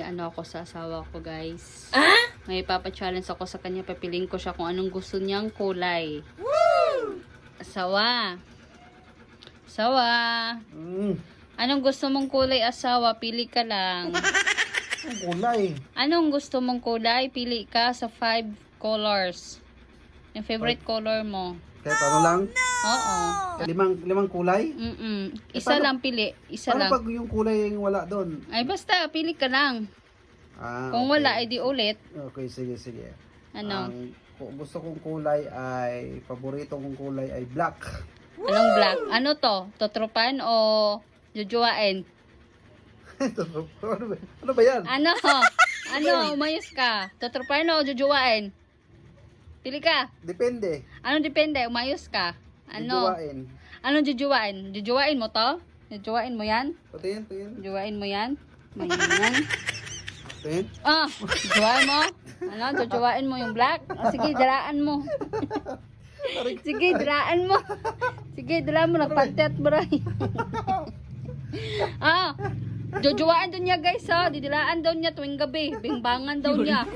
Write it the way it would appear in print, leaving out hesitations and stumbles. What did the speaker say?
ano ako sa asawa ko, guys. Ah? May papa-challenge ako sa kanya. Papiliin ko siya kung anong gusto niyang kulay. Woo! Asawa. Asawa. Anong gusto mong kulay, asawa? Pili ka lang. Ang kulay. Anong gusto mong kulay? Pili ka sa 5 colors. Yung favorite color mo. Kahit ano lang? Oo. Limang kulay? Isa paano- lang pili. Isa Paano lang. pag yung kulay yung wala doon? Ay, basta. Pili ka lang. Kung Okay. wala, ay di ulit. Okay, sige. Ano? Gusto kong kulay ay, paborito kong kulay ay black. Anong black? Ano to? Totropan o jujuwain? Ano ba yan? Ano? Ano? Umayos ka. Totropan o jujuwain? Pili ka. Depende. Anong depende? Umayos ka. Ano? Jujuwain. Anong jujuwain? Jujuwain mo to? Jujuwain mo yan? Patingin. Jujuwain mo yan? Mayan. Patingin. Ah! Jujuwain mo? Ano? Jujuwain mo yung black? Ah, sige, daraan mo. Sige, daraan mo. Sige, daraan mo. Nagpantet, bray. Ah! Jujuwaan daw niya, guys, ha? Didilaan daw niya tuwing gabi. Bingbangan daw niya.